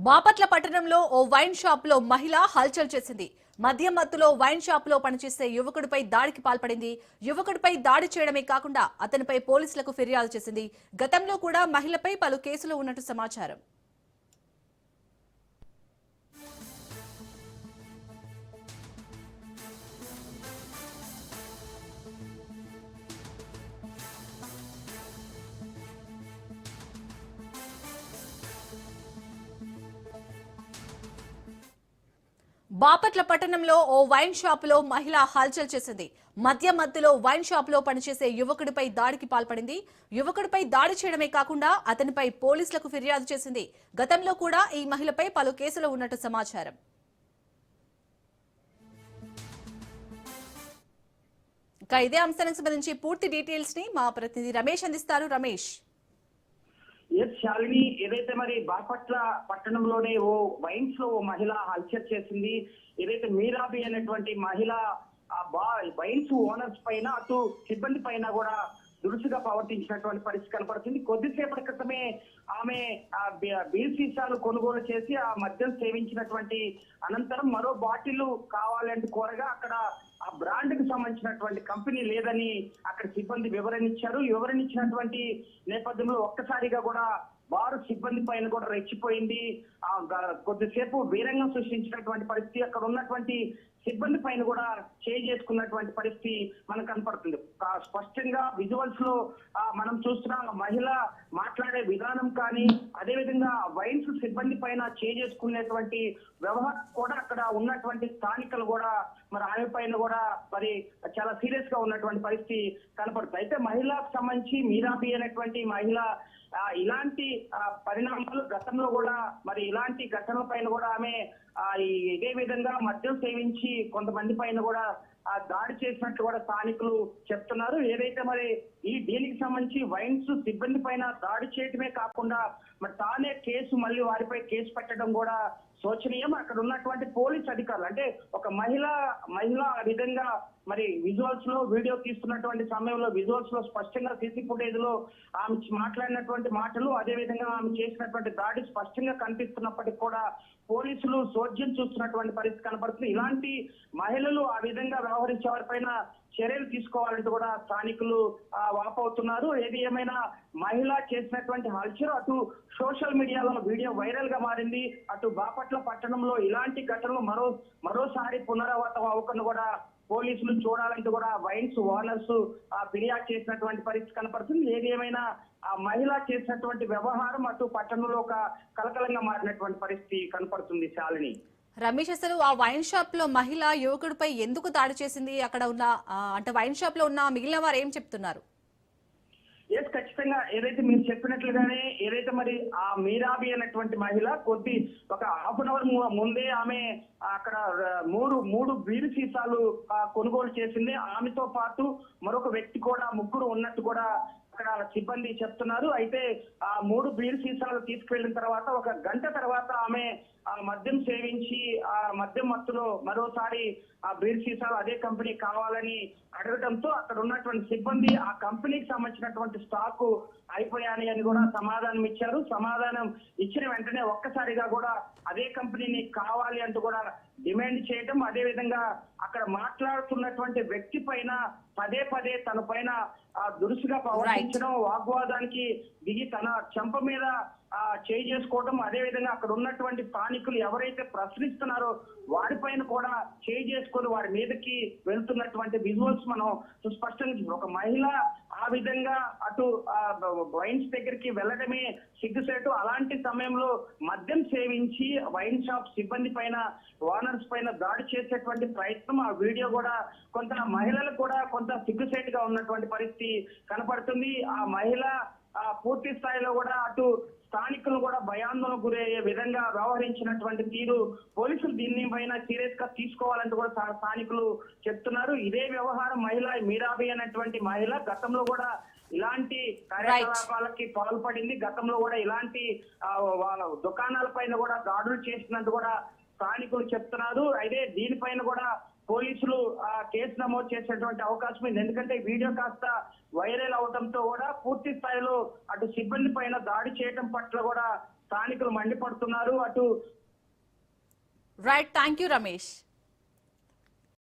బాపట్ల పట్టణంలో ఓ wine shop లో మహిళ హల్చల్ చేసింది. మద్యం మత్తులో వైన్ షాప్ లో పనిచేసే యువకుడిపై దాడికి పాల్పడింది. యువకుడిపై దాడి చేయడమే కాకుండా అతనిపై పోలీసులకు ఫిర్యాదు చేసింది. గతంలో కూడా మహిళపై పలు కేసులు ఉన్నట్టు సమాచారం. బాపట్ల పట్టణంలో ఓ వైన్ షాప్ లో మహిళ హల్చల్ చేసింది. మద్యం మత్తులో వైన్ షాప్ లో పనిచేసే యువకుడిపై దాడికి పాల్పడింది. యువకుడిపై దాడి చేయడమే కాకుండా అతనిపై పోలీసులకు ఫిర్యాదు చేసింది. గతంలో కూడా ఈ మహిళపై పలు కేసులు ఉన్నట్టు సమాచారం. ఇదే అంశానికి సంబంధించి పూర్తి డీటెయిల్స్ ని మా ప్రతినిధి రమేష్ అందిస్తారు. రమేష్, శాలిని, ఏదైతే మరి బాపట్ల పట్టణంలోనే ఓ వైన్స్ లో ఓ మహిళ హల్చల్ చేసింది. ఏదైతే మీరాబి అనేటువంటి మహిళ వైన్స్ ఓనర్స్ పైన అటు సిబ్బంది పైన కూడా దురుసుగా ప్రవర్తించినటువంటి పరిస్థితి కనపడుతుంది. కొద్దిసేపటి క్రితమే ఆమె బీర్ సీసాలు కొనుగోలు చేసి ఆ మద్యం సేవించినటువంటి అనంతరం మరో బాటిల్ కావాలంటే కోరగా అక్కడ ఆ బ్రాండ్ కి సంబంధించినటువంటి కంపెనీ లేదని అక్కడ సిబ్బంది వివరణించినటువంటి నేపథ్యంలో ఒక్కసారిగా కూడా బారు సిబ్బంది పైన కూడా రెచ్చిపోయింది. కొద్దిసేపు వీరంగం సృష్టించినటువంటి పరిస్థితి, అక్కడ ఉన్నటువంటి సిబ్బంది పైన కూడా చేసుకున్నటువంటి పరిస్థితి మనకు కనపడుతుంది. స్పష్టంగా విజువల్స్ లో మనం చూస్తున్న మహిళ మాట్లాడే విధానం కానీ, అదేవిధంగా వైన్స్ సిబ్బంది పైన చేసుకునేటువంటి వ్యవహారం కూడా అక్కడ ఉన్నటువంటి స్థానికులు కూడా మరి ఆమె పైన కూడా మరి చాలా సీరియస్ గా ఉన్నటువంటి పరిస్థితి కనపడుతుంది. అయితే మహిళకు సంబంధించి మీరాబి అనేటువంటి మహిళ ఇలాంటి పరిణామాలు గతంలో కూడా మరి ఇలాంటి ఘటనల పైన కూడా ఆమె ఇదే విధంగా మద్యం సేవించి కొంతమంది పైన కూడా దాడి చేసినట్లు కూడా స్థానికులు చెప్తున్నారు. ఏదైతే మరి దీనికి సంబంధించి వైన్స్ సిబ్బంది పైన దాడి చేయటమే కాకుండా మరి తానే మళ్ళీ వారిపై కేసు పెట్టడం కూడా శోచనీయం. అక్కడ ఉన్నటువంటి పోలీస్ అధికారులు అంటే ఒక మహిళ ఆ విధంగా మరి విజువల్స్ లో వీడియో తీస్తున్నటువంటి సమయంలో విజువల్స్ లో స్పష్టంగా సీసీ ఫుటేజ్ లో ఆమె మాట్లాడినటువంటి మాటలు, అదే విధంగా ఆమె చేసినటువంటి దాడి స్పష్టంగా కనిపిస్తున్నప్పటికీ కూడా పోలీసులు సోద్యం చూస్తున్నటువంటి పరిస్థితి కనపడుతుంది. ఇలాంటి మహిళలు ఆ విధంగా వ్యవహరించే వారిపైన చర్యలు తీసుకోవాలంటూ కూడా స్థానికులు వాపోతున్నారు. ఏది ఏమైనా మహిళ చేసినటువంటి హల్చల్ అటు సోషల్ మీడియాలో వీడియో వైరల్ గా మారింది. అటు బాపట్ల పట్టణంలో ఇలాంటి ఘటనలు మరోసారి పునరావృతం అవ్వకుండా కూడా పోలీసులు చూడాలంటూ కూడా వైన్స్ ఓనర్స్ ఫిర్యాదు చేసినటువంటి పరిస్థితి కనపడుతుంది. ఏది ఏమైనా ఆ మహిళ చేసినటువంటి వ్యవహారం అటు పట్టణంలో ఒక కలకలంగా మారినటువంటి పరిస్థితి కనపడుతుంది. శాలిని, రమేష్, అసలు ఆ వైన్ షాప్ లో మహిళ యువకుడిపై ఎందుకు దాడి చేసింది? అక్కడ ఉన్న అంటే వైన్ షాప్ లో ఉన్న మిగిలిన వారు ఏం చెప్తున్నారు? ఖచ్చితంగా ఏదైతే మీరు చెప్పినట్లుగానే ఏదైతే మరి ఆ మీరాబి అనేటువంటి మహిళ ఒక హాఫ్ అన్ అవర్ ముందే ఆమె అక్కడ మూడు బీరు సీసాలు కొనుగోలు చేసింది. ఆమెతో పాటు మరొక వ్యక్తి కూడా ముగ్గురు ఉన్నట్టు కూడా అక్కడ సిబ్బంది చెప్తున్నారు. అయితే ఆ 3 బీర్ సీసాలు తీసుకువెళ్ళిన తర్వాత ఒక గంట తర్వాత ఆమె ఆ మద్యం సేవించి ఆ మద్యం మత్తులో మరోసారి ఆ బీర్ సీసాలు అదే కంపెనీ కావాలని అడగడంతో అక్కడ ఉన్నటువంటి సిబ్బంది ఆ కంపెనీకి సంబంధించినటువంటి స్టాక్ అయిపోయాని అని కూడా సమాధానం ఇచ్చారు. సమాధానం ఇచ్చిన వెంటనే ఒక్కసారిగా కూడా అదే కంపెనీని కావాలి అంటూ కూడా డిమాండ్ చేయటం, అదే విధంగా అక్కడ మాట్లాడుతున్నటువంటి వ్యక్తి పైన పదే తన పైన దురుసుగా ప్రవర్తించడం, వాగ్వాదానికి దిగి తన చెంప మీద చేసుకోవడం, అదే విధంగా అక్కడ ఉన్నటువంటి స్థానికులు ఎవరైతే ప్రశ్నిస్తున్నారో వారిపైన కూడా చేసుకొని వారి మీదకి వెళ్తున్నటువంటి విజువల్స్ మనం స్పష్టంగా ఒక మహిళ ఆ విధంగా అటు వైన్స్ దగ్గరికి వెళ్ళడమే సిగ్గుసేటు. అలాంటి సమయంలో మద్యం సేవించి వైన్ షాప్ సిబ్బంది పైన ఓనర్స్ పైన దాడి చేసేటువంటి ప్రయత్నం, ఆ వీడియో కూడా కొంత మహిళలకు కూడా కొంత సిగ్గుసేటుగా ఉన్నటువంటి పరిస్థితి కనపడుతుంది. ఆ మహిళ పూర్తి స్థాయిలో కూడా అటు స్థానికులు కూడా భయాందోళనకు గురయ్యే విధంగా వ్యవహరించినటువంటి తీరు పోలీసులు దీన్ని పైన సీరియస్ గా తీసుకోవాలంటూ కూడా స్థానికులు చెప్తున్నారు. ఇదే వ్యవహారం మీరాబి అనేటువంటి మహిళ గతంలో కూడా ఇలాంటి కార్యకలాపాలకి పాల్పడింది. గతంలో కూడా ఇలాంటి వాళ్ళ దుకాణాల పైన కూడా దాడులు చేసినట్టు కూడా స్థానికులు చెప్తున్నారు. అయితే దీనిపైన కూడా పోలీసులు కేసు నమోదు చేసేటువంటి అవకాశం ఉంది. ఎందుకంటే వీడియో కాస్త వైరల్ అవడంతో కూడా పూర్తి స్థాయిలో అటు సిబ్బంది పైన దాడి చేయడం పట్ల కూడా స్థానికులు మండిపడుతున్నారు. అటు రైట్, థ్యాంక్ యూ రమేష్.